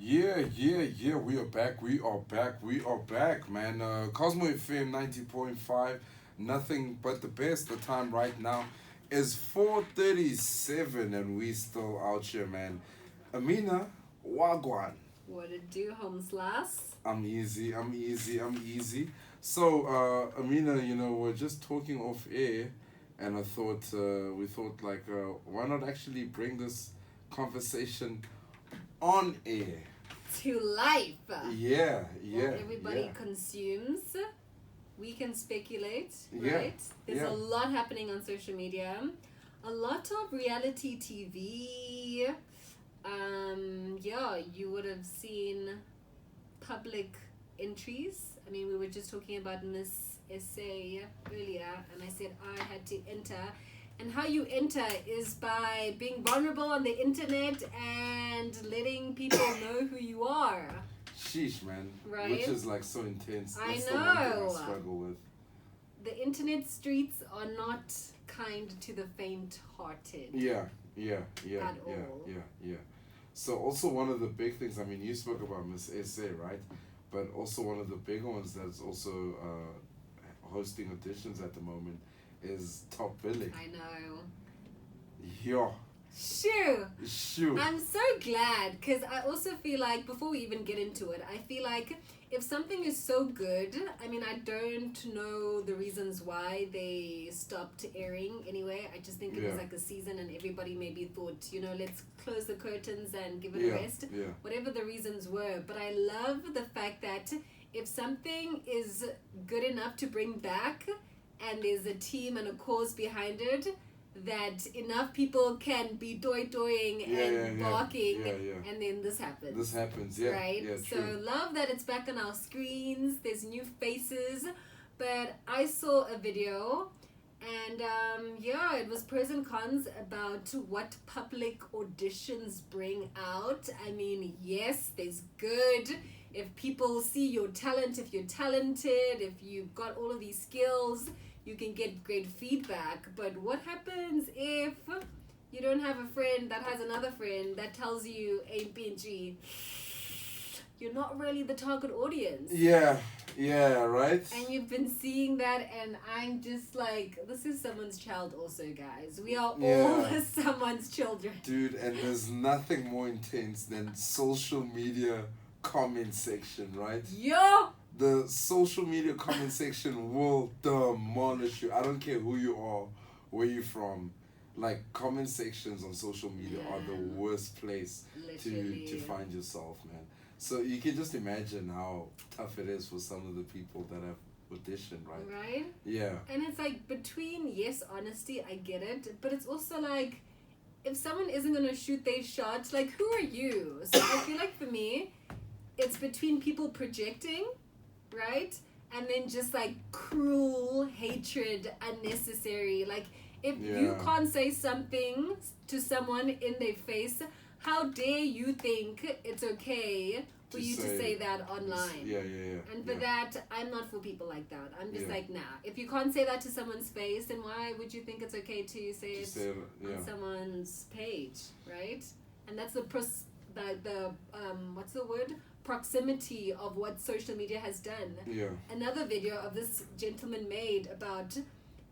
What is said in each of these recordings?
Yeah. We are back. We are back, man. Cosmo FM 90.5. Nothing but the best. The time right now is 4:37, and we still out here, man. Amina, Wagwan. What it do, homes lass? I'm easy. So, Amina, we're just talking off air, and we thought, like, why not actually bring this conversation on air? To life. Yeah, What everybody yeah, consumes. We can speculate, yeah, right? There's yeah, a lot happening on social media. A lot of reality TV. Yeah, you would have seen public entries. I mean, we were just talking about Miss Essay earlier, and I said I had to enter. And how you enter is by being vulnerable on the internet and letting people know who you are. Sheesh, man. Right? Which is like so intense. I That's the one thing I know. struggle with. The internet streets are not kind to the faint-hearted. Yeah, At all. yeah. So also one of the big things, I mean, you spoke about Miss Essay, right? But also one of the bigger ones that's also hosting auditions at the moment is Top Billing. I know. Yeah. Shoo! Shoot. I'm so glad, because I also feel like, before we even get into it, I feel like if something is so good, I mean, I don't know the reasons why they stopped airing anyway. I just think it was Yeah. like a season and everybody maybe thought, let's close the curtains and give it Yeah, a rest. yeah. Whatever the reasons were. But I love the fact that if something is good enough to bring back and there's a team and a cause behind it, that enough people can be doing and barking, and then this happens. This happens, yeah. Right? Yeah, So true. love that it's back on our screens. There's new faces. But I saw a video, and it was pros and cons about what public auditions bring out. I mean, yes, there's good. If people see your talent, if you're talented, if you've got all of these skills, you can get great feedback. But what happens if you don't have a friend that has another friend that tells you, hey, BG, you're not really the target audience? Yeah, right? And you've been seeing that, and I'm just like, this is someone's child also, guys. We are all someone's children. Dude, and there's nothing more intense than social media comment section, right? Yo! The social media comment section will demolish you. I don't care who you are, where you're from. Like, comment sections on social media are the worst place to find yourself, man. So you can just imagine how tough it is for some of the people that have auditioned, right? Right? Yeah. And it's like, between, yes, honesty, I get it, but it's also like, if someone isn't going to shoot their shot, like, who are you? So I feel like, for me, it's between people projecting, right? And then just like cruel hatred, unnecessary. Like, if you can't say something to someone in their face, how dare you think it's okay for you to say that online? Yeah. And for that, I'm not for people like that. I'm just like, nah. If you can't say that to someone's face, then why would you think it's okay to say it on someone's page, right? And that's the what's the word? Proximity of what social media has done. Yeah. Another video of this gentleman made about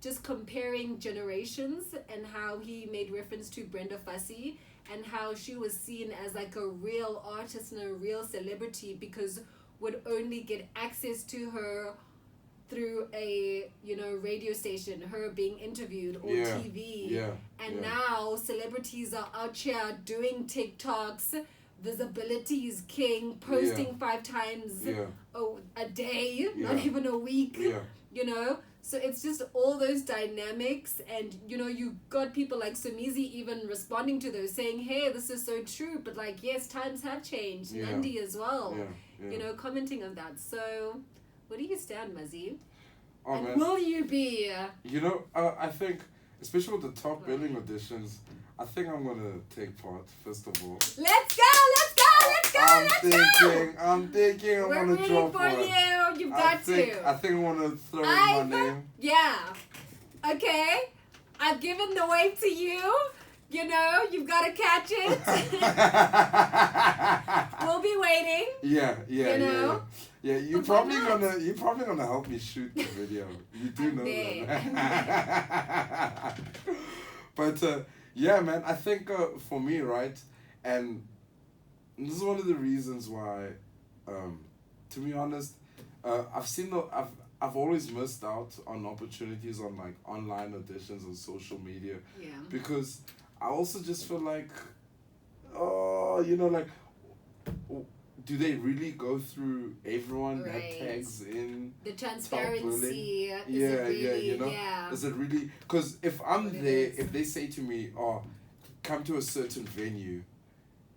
just comparing generations, and how he made reference to Brenda Fassie and how she was seen as like a real artist and a real celebrity because would only get access to her through a radio station, her being interviewed, or TV. And now celebrities are out here doing TikToks. Visibility is king, posting 5 times a day, not even a week. So it's just all those dynamics, and you got people like Sumizi even responding to those, saying, hey, this is so true, but like, yes, times have changed. Nandi as well, commenting on that. So where do you stand, Mazi? And man. Will you be? I think, especially with the top billing auditions, I think I'm gonna take part, first of all. Let's go! I'm thinking I'm We're gonna rooting drop for one. you. You've got to. I think I'm gonna throw in my name. Yeah. Okay. I've given the weight to you. You've got to catch it. We'll be Yeah, yeah, You know? yeah. You're But why probably not? gonna help me shoot the video. You do I'm know there. that. But yeah, man. I think for me, right, and this is one of the reasons why, to be honest, I've always missed out on opportunities on like online auditions on social media, Yeah. because I also just feel like, oh, you know, like, do they really go through everyone that Right. tags in? The transparency. Is Yeah, it really, yeah, you know, yeah. is it really? Because if I'm What it there, is. if they say to me, "Oh, come to a certain venue,"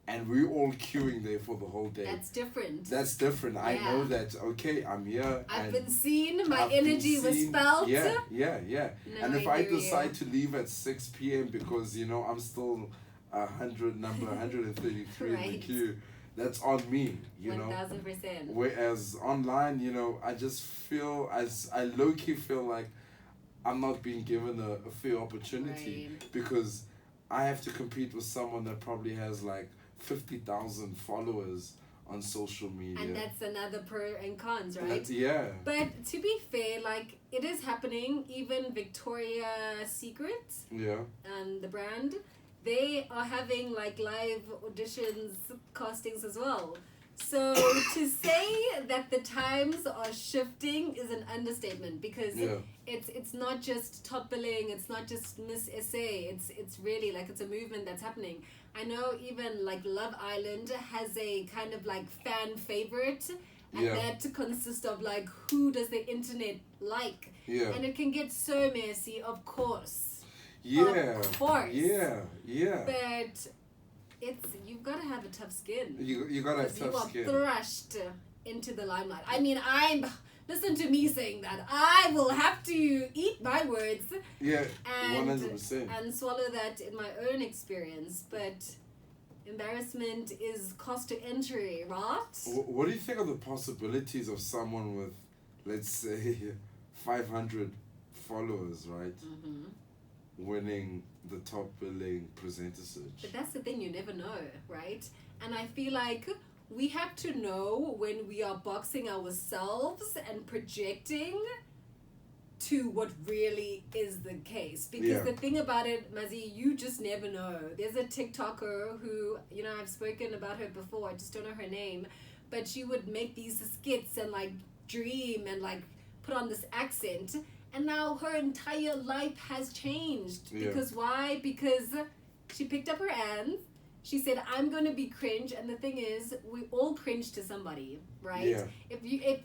and we're all queuing there for the whole day, That's different. that's different. I Yeah. know that. Okay, I'm here. I've and been seen. My I've been energy was seen. felt. Yeah, yeah, yeah. No, And if I hear you. decide to leave at 6 p.m. because, you know, I'm still number 133 in the Right. queue, that's on me, you know. 1000%. Whereas online, you know, I just feel, I low-key feel like I'm not being given a fair opportunity, Right. because I have to compete with someone that probably has like 50,000 followers on social media. And that's another pro and cons, right? That's, yeah. But to be fair, like, it is happening. Even Victoria's Secret Yeah. and the brand, they are having like live auditions, castings as well. So to say that the times are shifting is an understatement, because Yeah. it's not just top billing, it's not just Miss SA, it's really like it's a movement that's happening. I know even like Love Island has a kind of like fan favorite, and Yeah. that consists of like who does the internet like, Yeah. and it can get so messy, of course. Yeah. Of course. Yeah. Yeah. But you've got to have a tough skin. You gotta have Because you tough are skin. thrust into the limelight. I mean, listen to me saying that. I will have to eat my words Yeah. and 100%. and swallow that in my own experience. But embarrassment is cost to entry, right? What do you think of the possibilities of someone with, let's say, 500 followers, right, Mm-hmm. winning the top billing presenter search? But that's the thing, you never know, right? And I feel like we have to know when we are boxing ourselves and projecting to what really is the case. Because Yeah. the thing about it, Mazi, you just never know. There's a TikToker who, you know, I've spoken about her before, I just don't know her name, but she would make these skits and like dream and like put on this accent, and now her entire life has changed. Yeah. Because why? Because she picked up her hands, she said, I'm going to be cringe, and the thing is, we all cringe to somebody, right? Yeah. If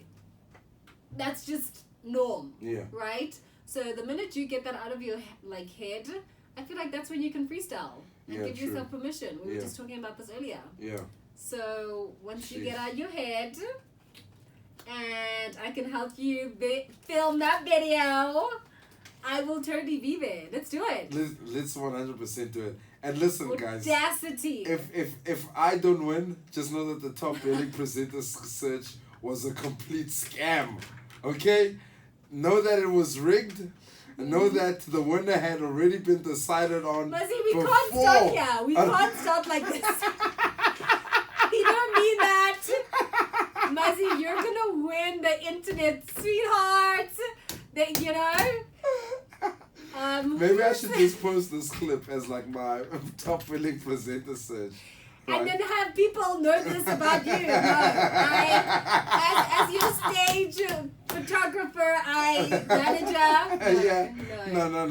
that's just norm, Yeah. right? So the minute you get that out of your like head, I feel like that's when you can freestyle and Yeah, give true. yourself permission. We were Yeah. just talking about this earlier. Yeah. So once you Jeez. get out your head, and I can help you film that video, I will totally be there. Let's do it. Let's 100% do it. And listen, guys. Audacity. If I don't win, just know that the top billing presenter search was a complete scam. Okay? Know that it was rigged. Know that the winner had already been decided on. Mazi, we before. can't start here. We can't start like this. You don't mean that. Mazi, you're gonna win the internet, sweetheart. You know? Maybe I should just post this clip as like my top billing presenter search. Right. And then have people know this about you. No, as your stage photographer, manager. Yeah. No. No.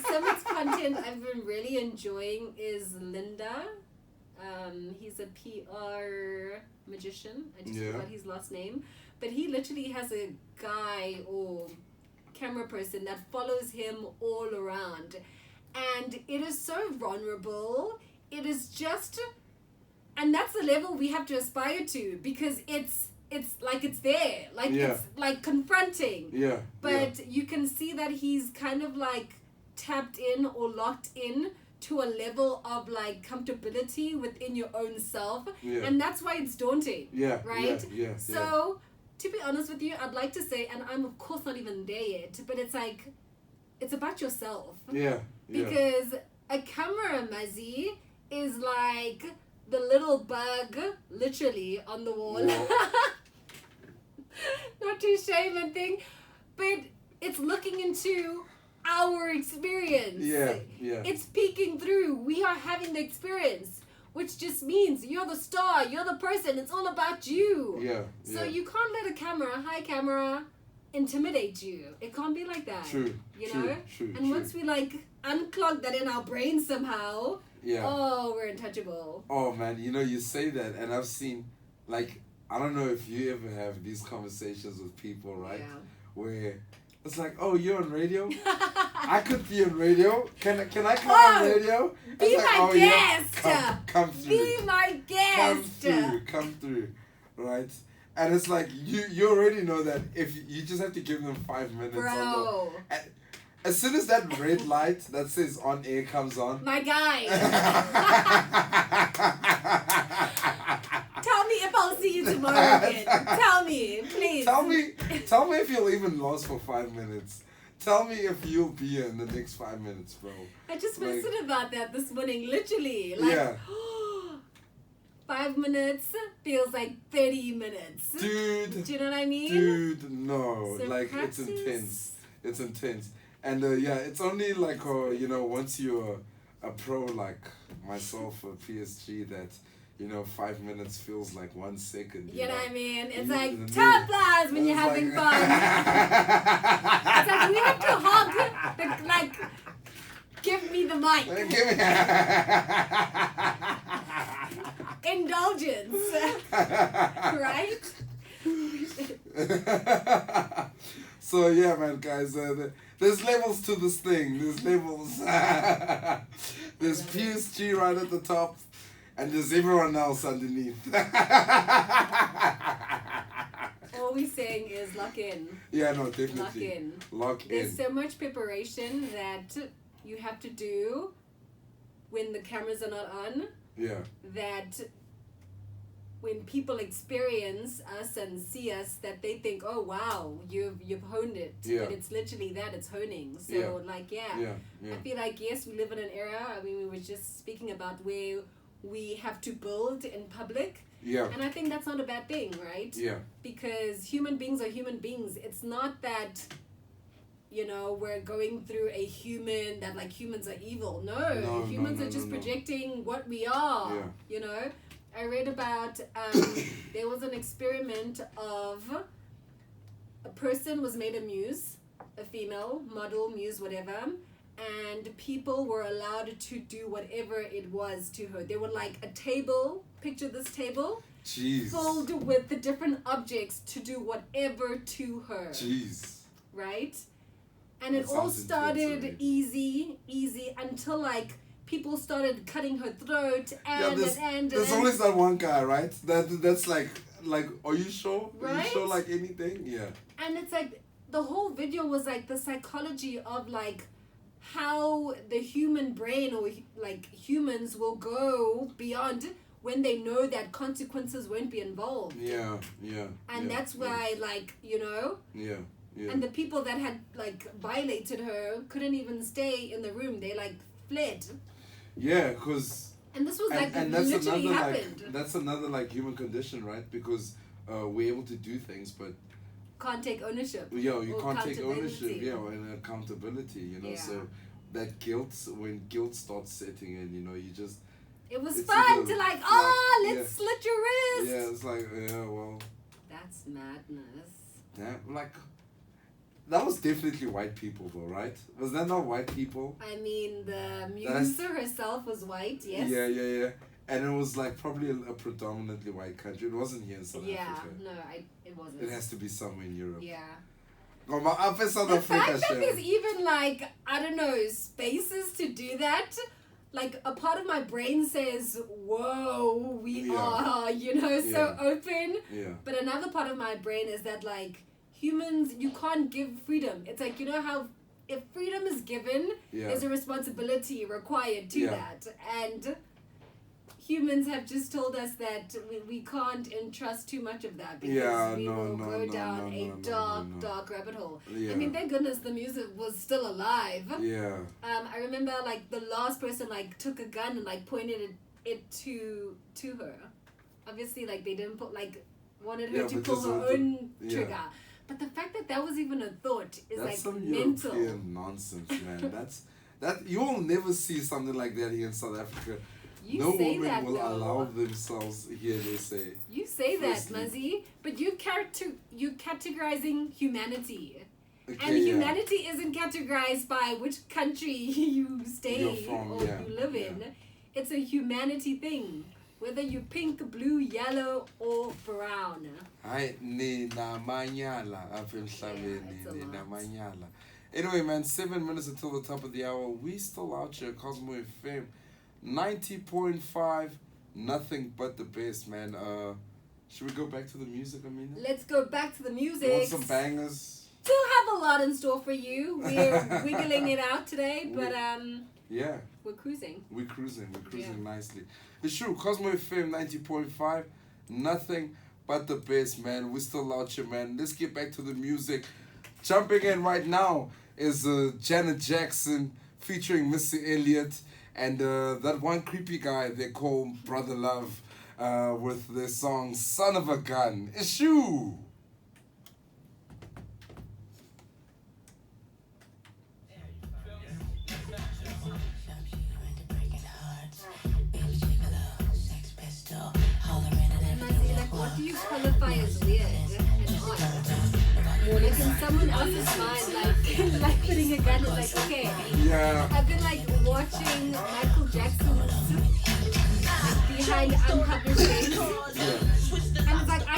Someone's content I've been really enjoying is Linda. He's a PR magician. I just forgot his last name. But he literally has a guy or camera person that follows him all around. And it is so vulnerable. It is just, and that's the level we have to aspire to, because it's like it's there, like it's like confronting. Yeah. But you can see that he's kind of like tapped in or locked in to a level of like comfortability within your own self, and that's why it's daunting. Yeah. Right. Yeah. So, to be honest with you, I'd like to say, and I'm of course not even there yet, but it's like, it's about yourself. Yeah. Because a camera, Mazi, is like the little bug literally on the wall. Not to shame and thing, but it's looking into our experience. Yeah. It's peeking through. We are having the experience, which just means you're the star, you're the person. It's all about you. Yeah. So you can't let a camera, intimidate you. It can't be like that. True. You know? And once we like unclog that in our brain somehow, we're untouchable. Oh man, you say that, and I've seen, like, I don't know if you ever have these conversations with people, right? Yeah. Where it's like, oh, you're on radio? I could be on radio. Can I come on radio? Be my guest. Yeah, come through. Be my guest. Come through. Right? And it's like, you already know that if you just have to give them 5 minutes. Bro. As soon as that red light that says on air comes on. My guy. Tell me if I'll see you tomorrow again. Tell me, please. Tell me if you'll even last for 5 minutes. Tell me if you'll be here in the next 5 minutes, bro. I just posted about that this morning, literally. Like, 5 minutes feels like 30 minutes. Dude. Do you know what I mean? Dude, no. So like, practice. it's intense. It's intense. And, it's only like, once you're a pro like myself, a PSG, that... 5 minutes feels like 1 second. You know what I mean? It's like time flies when you're having fun. It's like we have to hug. Like, give me the mic. Indulgence, right? So yeah, man, guys. There's levels to this thing. There's levels. There's PSG right at the top. And there's everyone else underneath. All we're saying is lock in. Yeah, no, definitely. Lock in. There's so much preparation that you have to do when the cameras are not on. Yeah. That when people experience us and see us, that they think, oh wow, you've honed it. Yeah. But it's literally that, it's honing. So I feel like, yes, we live in an era, I mean, we were just speaking about where we have to build in public. Yeah. And I think that's not a bad thing, right? Yeah. Because human beings are human beings. It's not that, we're going through a human, that like humans are evil. No, humans are just projecting what we are. Yeah. I read about, there was an experiment of a person was made a muse, a female, model, muse, whatever. And people were allowed to do whatever it was to her. They were like a table, picture this table, Jeez. filled with the different objects to do whatever to her. Jeez. Right? And it all started easy, until like people started cutting her throat and there's always that one guy, right? That's like, are you sure? Right? Are you sure like anything? Yeah. And it's like, the whole video was like the psychology of like, how the human brain or like humans will go beyond when they know that consequences won't be involved. Yeah. And that's why Yeah. And the people that had like violated her couldn't even stay in the room. They like fled. Yeah, because... And this was like and that's literally another happened. That's another like human condition, right? Because we're able to do things, but can't take ownership. Yeah, you can't take ownership. Yeah, and accountability. So that guilt, when guilt starts setting in, you just. It was fun to like, let's slit your wrist. Yeah, it's like, well. That's madness. Damn, like. That was definitely white people, though, right? Was that not white people? I mean, the muse herself was white, yes. Yeah. And it was like probably a predominantly white country. It wasn't here in South Africa. No, it wasn't. It has to be somewhere in Europe. Yeah. Oh, my up in South the Africa. fact that there's even like, I don't know, spaces to do that, like a part of my brain says, whoa, we are, so open. Yeah. But another part of my brain is that like, humans, you can't give freedom. It's like, how if freedom is given, there's a responsibility required to that. And humans have just told us that we can't entrust too much of that because we will go down a dark rabbit hole. Yeah. I mean, thank goodness the music was still alive. Yeah. I remember like the last person like took a gun and like pointed it it to her. Obviously, like they didn't put like wanted her to but pull just her with own trigger. But the fact that was even a thought is That's like some mental. European nonsense, man. That you'll never see something like that here in South Africa. You No say woman that, will though. allow themselves here. They say. You say that, Firstly. Mazi, but you categorizing humanity. Okay, And humanity isn't categorized by which country you stay You're from, or you live in. It's a humanity thing. Whether you're pink, blue, yellow, or brown. Hi, nina manyala apha emhlabeni, it's a nina lot. manyala. Anyway, man, 7 minutes until the top of the hour. We still out here, Cosmo FM, 90.5, nothing but the best, man. Should we go back to the music, Amina? Let's go back to the music. You want some bangers? Still have a lot in store for you. We're wiggling it out today, but Yeah. we're cruising. We're cruising nicely. It's true, Cosmo FM 90.5, nothing but the best, man. We're still out here, man. Let's get back to the music. Jumping in right now is Janet Jackson featuring Missy Elliott and that one creepy guy they call Brother Love with their song Son of a Gun. Issue! What do you qualify as weird and odd? Like in someone else's mind, like putting a gun is like, okay. Yeah. I've been like watching Michael Jackson's like behind unpublished things.